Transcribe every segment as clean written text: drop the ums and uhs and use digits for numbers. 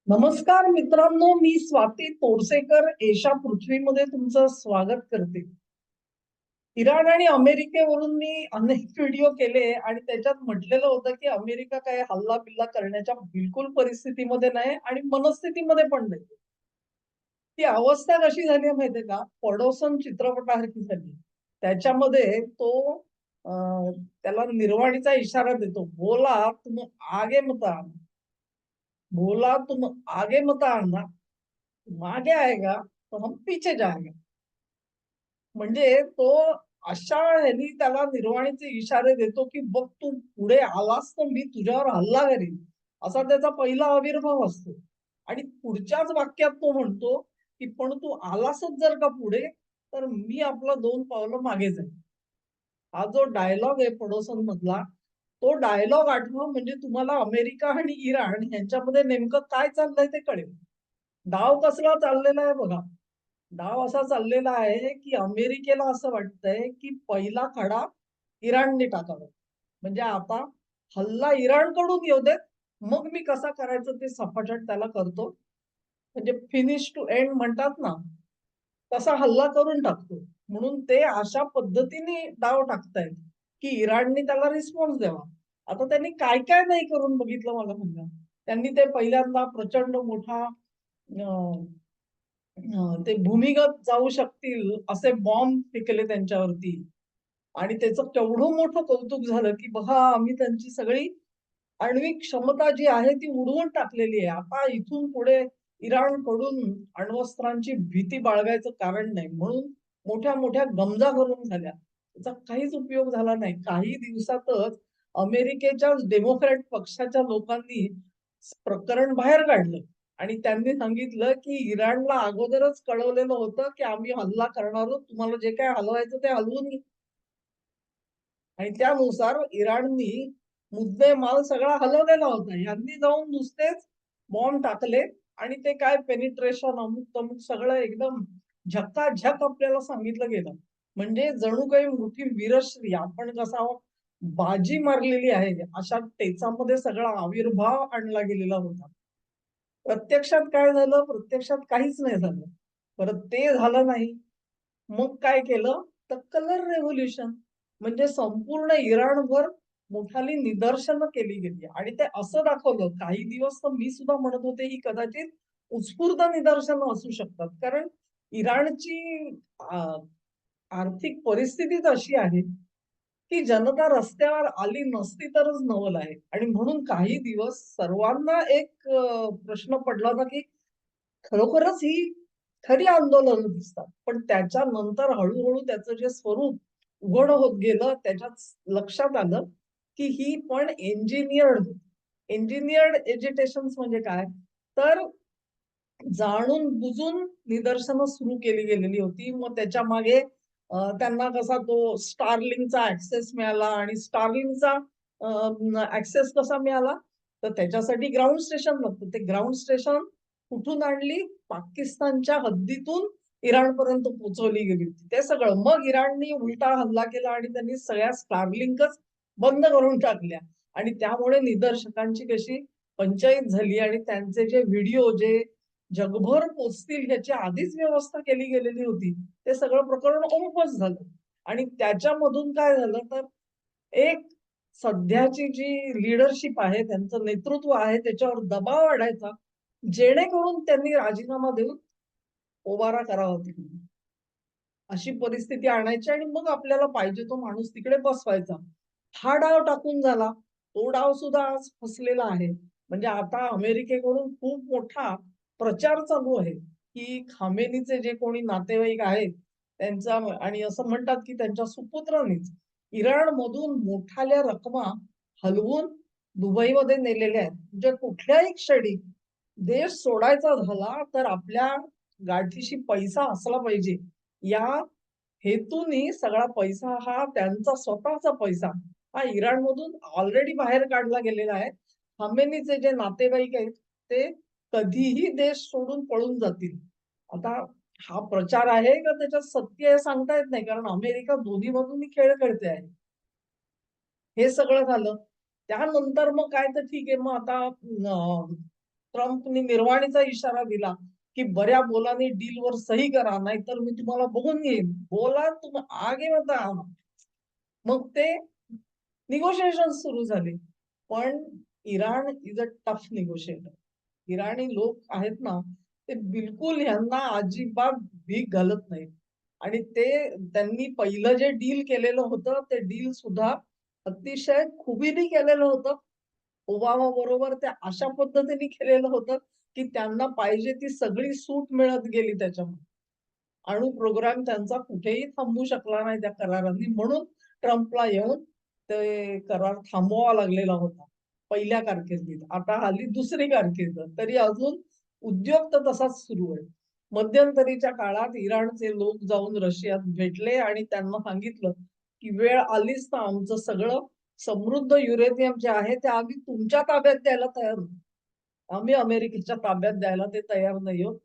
नमस्कार मित्रांनो, मी स्वाती तोरसेकर एशा पृथ्वीमध्ये तुमचं स्वागत करते. इराण आणि अमेरिकेवरून मी अनेक व्हिडिओ केले आणि त्याच्यात म्हटलेलं होतं की अमेरिका काय हल्ला बिल्ला करण्याच्या बिलकुल परिस्थितीमध्ये नाही आणि मनस्थितीमध्ये पण नाही. ती अवस्था कशी झाली माहितीये का? पडोसन चित्रपटासारखी झाली. त्याच्यामध्ये तो त्याला निर्वाणीचा इशारा देतो, बोला तुम आगे मत आना, बोला तुम आगे मत आना, मागे आएगा तो हम पीछे जाएगा. म्हणजे तो अशा ह्यानी त्याला निर्वाणीचे इशारे देतो की बघ तू पुढे आलास तर मी तुझ्यावर हल्ला करीन, असा त्याचा पहिला आविर्भाव असतो. आणि पुढच्याच वाक्यात तो म्हणतो की पण तू आलासच जर का पुढे, तर मी आपलं 2 पावलं मागे जाईन. हा जो डायलॉग आहे पडोसन मधला, तो डायलॉग आठवा म्हणजे तुम्हाला अमेरिका आणि इराण यांच्यामध्ये नेमकं काय चाललंय ते कळेल. डाव कसला चाललेला आहे बघा. डाव असा चाललेला आहे की अमेरिकेला असं वाटतंय की पहिला खडा इराणने टाकावा. म्हणजे आता हल्ला इराणकडून येऊ देत, मग मी कसा करायचं ते सफाटट त्याला करतो. म्हणजे फिनिश टू एंड म्हणतात ना, तसा हल्ला करून टाकतो. म्हणून ते अशा पद्धतीने डाव टाकतायत की इराणने त्याला रिस्पॉन्स द्यावा. आता त्यांनी काय काय नाही करून बघितलं मला सांगा. त्यांनी ते पहिल्यांदा प्रचंड मोठा ते भूमिगत जाऊ शकतील असे बॉम्ब फेकले त्यांच्यावरती. आणि त्याचं केवढं मोठं कौतुक झालं की बघा आम्ही त्यांची सगळी आण्विक क्षमता जी आहे ती उडवून टाकलेली आहे. आता इथून पुढे इराणकडून अण्वस्त्रांची भीती बाळगायचं कारण नाही. म्हणून मोठ्या मोठ्या गमजा करून झाल्या. त्याचा काहीच उपयोग झाला नाही. काही दिवसातच अमेरिकेच्या डेमोक्रॅट पक्षाच्या लोकांनी प्रकरण बाहेर काढलं आणि त्यांनी सांगितलं की इराणला अगोदरच कळवलेलं होतं की आम्ही हल्ला करणार आहोत. तुम्हाला जे काय हलवायचं ते हलवून घ्या. आणि त्यानुसार इराणनी मुद्देमाल सगळा हलवलेला होता. यांनी जाऊन नुसतेच बॉम्ब टाकले आणि ते काय पेनिट्रेशन अमुक तमुक सगळं एकदम झक्काझक आपल्याला सांगितलं गेलं. म्हणजे जणू काही मोठी वीरश्री आपण कसा बाजी मारलेली आहे अशा टेचामध्ये सगळा आविर्भाव आणला गेलेला होता. प्रत्यक्षात काय झालं? प्रत्यक्षात काहीच नाही झालं. परत ते झालं नाही. मग काय केलं? तर कलर रेव्होल्युशन. म्हणजे संपूर्ण इराणभर मोठाली निदर्शनं केली गेली आणि ते असं दाखवलं काही दिवस तर मी सुद्धा म्हणत होते ही कदाचित उत्स्फूर्त निदर्शनं असू शकतात. कारण इराणची आ, आर्थिक परिस्थितीच अशी आहे की जनता रस्त्यावर आली नसती तरच नवल आहे. आणि म्हणून काही दिवस सर्वांना एक प्रश्न पडला होता की खरोखरच ही खरी आंदोलन दिसतात. पण त्याच्यानंतर हळूहळू त्याचं जे स्वरूप उघड होत गेलं, त्याच्यात लक्षात आलं की ही पण इंजिनियर्ड एजिटेशन म्हणजे काय? तर जाणून बुजून निदर्शनं सुरू केली गेलेली होती. मग त्याच्या मागे त्यांना कसा तो स्टारलिंकचा ऍक्सेस मिळाला आणि स्टारलिंकचा ऍक्सेस कसा मिळाला? तर त्याच्यासाठी ग्राउंड स्टेशन लागतं. ते ग्राउंड स्टेशन कुठून आणली? पाकिस्तानच्या हद्दीतून इराणपर्यंत पोहोचवली गेली होती. ते सगळं. मग इराणनी उलटा हल्ला केला आणि त्यांनी सगळ्या स्टारलिंकच बंद करून टाकल्या आणि त्यामुळे निदर्शकांची कशी पंचायत झाली आणि त्यांचे जे व्हिडिओ जे जगभर पोचतील याची आधीच व्यवस्था केली गेलेली होती. ते सगळं प्रकरण ओमपच झालं. आणि त्याच्यामधून काय झालं तर एक सध्याची जी लीडरशिप आहे, त्यांचं नेतृत्व आहे त्याच्यावर दबाव वाढायचा, जेणेकरून त्यांनी राजीनामा देऊन पोबारा करावा तिकडे. अशी परिस्थिती आणायची आणि मग आपल्याला पाहिजे तो माणूस तिकडे बसवायचा. हा डाव टाकून झाला. तो डाव सुद्धा आज फसलेला आहे. म्हणजे आता अमेरिकेकडून खूप मोठा प्रचार चालू आहे, की खामेनीचे जे कोणी नातेवाईक आहेत त्यांचा आणि असं म्हणतात, की त्यांच्या सुपुत्रांनीच इराणमधून मोठाल्या रकमा हलवून दुबईमध्ये नेलेल्या आहेत. म्हणजे कुठल्याही क्षणी देश सोडायचा झाला तर आपल्या गाठीशी पैसा असला पाहिजे. या हेतूनी सगळा पैसा हा त्यांचा स्वतःचा पैसा हा इराणमधून ऑलरेडी बाहेर काढला गेलेला आहे. खामेनीचे जे नातेवाईक आहेत ते कधीही देश सोडून पळून जातील. आता हा प्रचार आहे का त्याच्यात सत्य आहे सांगता येत नाही, कारण अमेरिका दोन्ही बाजूनी खेळ खेळते आहे. हे सगळं झालं. त्यानंतर मग काय तर ठीक आहे, मग आता ट्रम्पनी निर्वाणीचा इशारा दिला की बऱ्या बोलाने डीलवर सही करा, नाहीतर मी तुम्हाला बघून घेईन. बोला तुम आगे मत आना. मग ते निगोशिएशन सुरू झाले. पण Iran is a tough negotiator. इराणी लोक आहेत ना, ते बिलकुल ह्यांना अजिबात भीक घालत नाहीत. आणि ते त्यांनी पहिलं जे डील केलेलं होतं, ते डील सुद्धा अतिशय खुबीने केलेलं होतं. ओबामा बरोबर ते अशा पद्धतीने केलेलं होतं, की त्यांना पाहिजे ती सगळी सूट मिळत गेली त्याच्यामध्ये. अणु प्रोग्राम त्यांचा कुठेही थांबू शकला नाही त्या करारांनी. म्हणून ट्रम्पला येऊन ते करार थांबवावा लागलेला होता पहिल्या कारकिर्दीत. आता हल्ली दुसरी कारकीर्द. तरी अजून उद्योग तर तसाच सुरू आहे. मध्यंतरीच्या काळात इराणचे लोक जाऊन रशियात भेटले आणि त्यांना सांगितलं, की वेळ आलीच तर आमचं सगळं समृद्ध युरेनियम जे आहे ते आम्ही तुमच्या ताब्यात द्यायला तयार आहोत. आम्ही अमेरिकेच्या ताब्यात द्यायला ते तयार नाही आहोत.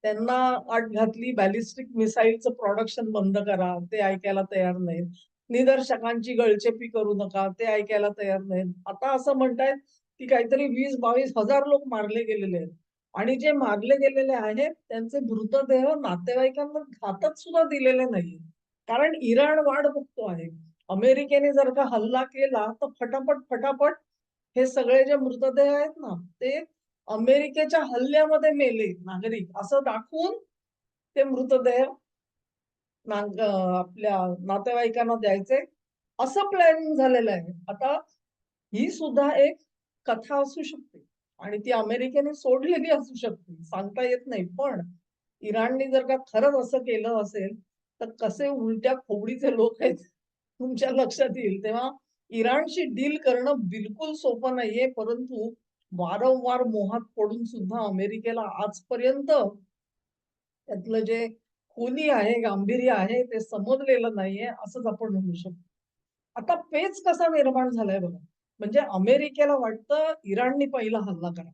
त्यांना अट घातली बॅलिस्टिक मिसाईलचं प्रोडक्शन बंद करा, ते ऐकायला तयार नाहीत. निदर्शकांची गळचेपी करू नका, ते ऐकायला तयार नाहीत. आता असं म्हणतायत, की काहीतरी 20-22 हजार लोक मारले गेलेले आहेत. आणि जे मारले गेलेले आहेत, त्यांचे मृतदेह नातेवाईकांना घातच सुद्धा दिलेले नाहीये. कारण इराण वाट बघतो आहे. अमेरिकेने जर का हल्ला केला, तर फटाफट हे सगळे जे मृतदेह आहेत ना, ते अमेरिकेच्या हल्ल्यामध्ये मेले नागरिक असं दाखवून ते मृतदेह आपल्या नातेवाईकांना द्यायचे असं प्लॅनिंग झालेलं आहे. आता ही सुद्धा एक कथा असू शकते आणि ती अमेरिकेने सोडलेली असू शकते. सांगता येत नाही. पण इराणने जर का खरंच असं केलं असेल, तर कसे उलट्या खोबडीचे लोक आहेत तुमच्या लक्षात येईल. तेव्हा इराणशी डील करणं बिलकुल सोपं नाहीये. परंतु वारंवार मोहात पडून सुद्धा अमेरिकेला आजपर्यंत त्यातलं जे खोली आहे, गांभीर्य आहे ते समजलेलं नाहीये असंच आपण म्हणू शकतो. आता पेच कसा निर्माण झालाय बघा. म्हणजे अमेरिकेला वाटतं इराणनी पहिला हल्ला करा.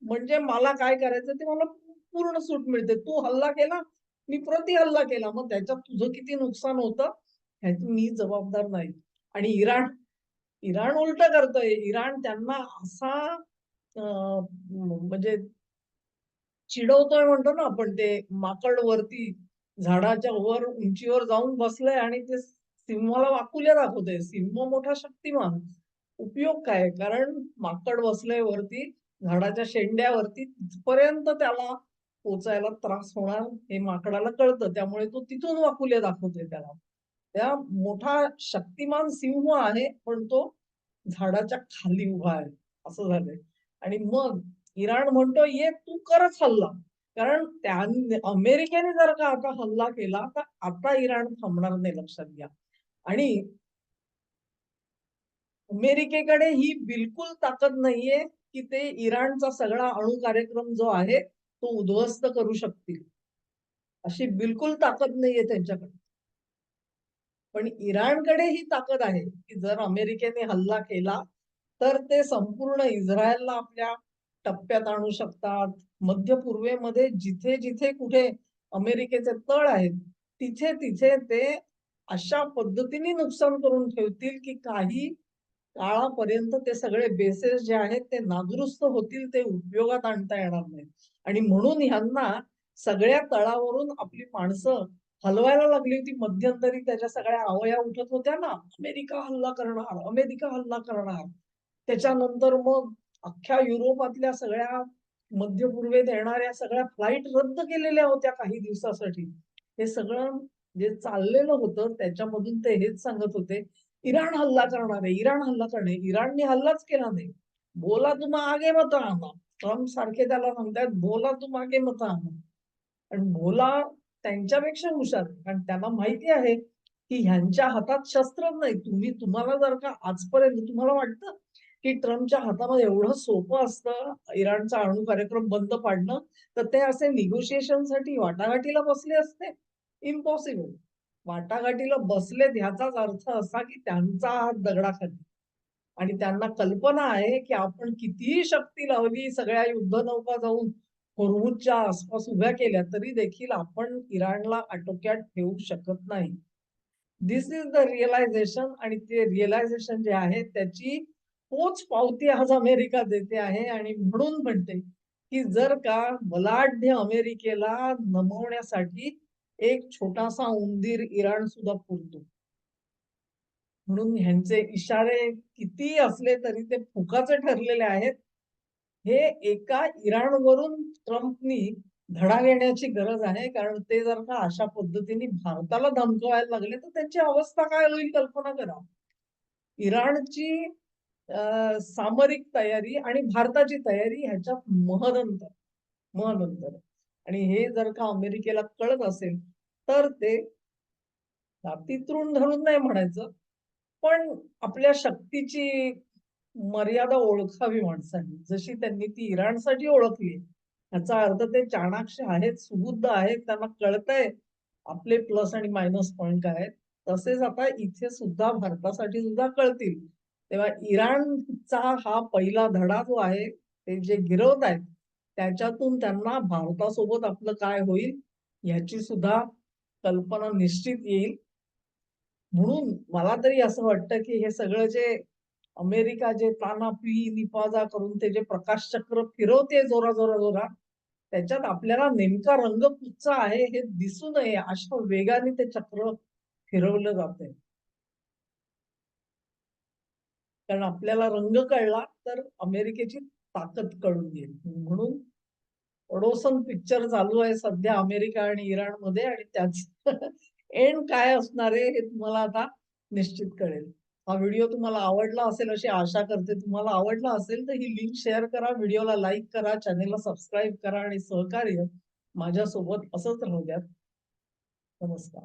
म्हणजे मला काय करायचं ते मला पूर्ण सूट मिळते. तू हल्ला केला, मी प्रतिहल्ला केला. मग त्याच्यात तुझं किती नुकसान होतं ह्याची मी जबाबदार नाही. आणि इराण इराण उलटं करतंय. इराण त्यांना असा म्हणजे चिडवतोय म्हणतो ना आपण ते माकड वरती झाडाच्या वर उंचीवर जाऊन बसलंय आणि ते सिंहाला वाकुल्या दाखवतंय. सिंह मोठा शक्तिमान. उपयोग काय? कारण माकड बसलंय वरती झाडाच्या शेंड्यावरती तिथपर्यंत त्याला पोचायला त्रास होणार हे माकडाला कळतं. त्यामुळे तो तिथून वाकुल्या दाखवतोय त्याला. त्या मोठा शक्तिमान सिंह आहे, पण तो झाडाच्या खाली उभा आहे. असं झालंय. आणि मग इराण म्हणतो, "ये तू करच हल्ला." कारण अमेरिकेने जर का आता हल्ला केला, तर आता इराण थांबणार नाही लक्षात घ्या. आणि अमेरिकेकडे ही बिलकुल ताकद नाहीये, की ते इराणचा सगळा अणू कार्यक्रम जो आहे, तो उद्ध्वस्त करू शकतील. अशी बिलकुल ताकद नाहीये त्यांच्याकडे. पण इराणकडे ही ताकद आहे, की जर अमेरिकेने हल्ला केला, तर ते संपूर्ण इस्रायलला आपल्या टप्प्यात आणू शकतात. मध्य पूर्वेमध्ये जिथे-जिथे कुठे अमेरिकेचे तळ आहेत, तिथे-तिथे ते अशा पद्धतीने नुकसान करून ठेवतील, की काही काळापर्यंत ते सगळे बेसेस जे आहेत ते नादुरुस्त होतील, ते उपयोगात आणता येणार नाहीत. आणि म्हणून ह्यांना सगळ्या तळावरून आपली माणसं हलवायला लागली होती. मध्यंतरी त्याच्या सगळ्या आवया उठत होत्या ना, अमेरिका हल्ला करणार, अमेरिका हल्ला करणार. त्याच्यानंतर मग अख्ख्या युरोपातल्या सगळ्या मध्य पूर्वेत येणाऱ्या सगळ्या फ्लाइट रद्द केलेल्या होत्या काही दिवसासाठी. हे सगळं जे चाललेलं होतं त्याच्यामधून ते हेच सांगत होते, इराण हल्ला करणार आहे, इराण हल्ला करणार आहे. इराणने हल्लाच केला नाही. बोला तुम आगे मत आना. ट्रम्प सारखे त्याला म्हणतात, बोला तुम आगे मत आना. आणि भोला त्यांच्यापेक्षा हुशार आहे. कारण त्यांना माहिती आहे, की ह्यांच्या हातात शस्त्रच नाही. तुम्हाला जर का आजपर्यंत तुम्हाला वाटतं, की ट्रम्पच्या हातामध्ये एवढं सोपं असतं इराणचा अणू कार्यक्रम बंद पाडणं, तर ते असे निगोशिएशनसाठी वाटाघाटीला बसले असते? इम्पॉसिबल. वाटाघाटीला बसलेत ह्याचाच अर्थ असा, की त्यांचा हात दगडाखाली. आणि त्यांना कल्पना आहे, की आपण कितीही शक्ती लावली, सगळ्या युद्धनौका जाऊन होर्मुझच्या आसपास उभ्या केल्या, तरी देखील आपण इराणला आटोक्यात ठेवू शकत नाही. धिस इज द रिअलायझेशन आणि ते रिअलायझेशन जे आहे त्याची तोच पावती आज अमेरिका देते आहे आणि म्हणून म्हणते की जर का बलाढ्य अमेरिकेला नमवण्यासाठी एक छोटासा उंदीर इराण सुद्धा पुरतो. म्हणून ह्यांचे इशारे किती असले तरी ते फुकाचे ठरलेले आहेत. हे एका इराणवरून ट्रम्पनी धडा घेण्याची गरज आहे. कारण ते जर का अशा पद्धतीने भारताला धमकवायला लागले तर त्यांची अवस्था काय होईल कल्पना करा. इराणची सामरिक तयारी आणि भारताची तयारी ह्याच्यात महद अंतर आहे. आणि हे जर का अमेरिकेला कळत असेल तर ते जातीतून धरून नाही म्हणायचं, पण आपल्या शक्तीची मर्यादा ओळखावी माणसांनी. जशी त्यांनी ती इराणसाठी ओळखली. याचा अर्थ ते चाणाक्ष आहेत, सुबुद्ध आहेत, त्यांना कळतंय आपले प्लस आणि मायनस पॉइंट काय आहेत. तसेच आता इथे सुद्धा भारतासाठी सुद्धा कळतील. तेव्हा इराणचा हा पहिला धडा जो आहे, ते जे गिरवत आहेत, त्याच्यातून त्यांना भारतासोबत आपलं काय होईल याची सुद्धा कल्पना निश्चित येईल. म्हणून मला तरी असं वाटतं की हे सगळं जे अमेरिका जे तानापी निपाजा करून ते जे प्रकाश चक्र फिरवते जोरा जोरा जोरा, त्याच्यात आपल्याला नेमका रंग कुठचा आहे हे दिसू नये अशा वेगाने ते चक्र फिरवलं जातंय. कारण आपल्याला रंग कळला तर अमेरिकेची ताकद कळून येईल. म्हणून ओडोसन पिक्चर चालू आहे सध्या अमेरिका आणि इराणमध्ये आणि त्याचं एंड काय असणार आहे हे तुम्हाला आता निश्चित कळेल. हा व्हिडिओ तुम्हाला आवडला असेल अशी आशा करते. तुम्हाला आवडला असेल तर ही लिंक शेअर करा, व्हिडिओला लाईक करा, चॅनेलला सबस्क्राईब करा आणि सहकार्य माझ्यासोबत असंच राहू द्या. नमस्कार.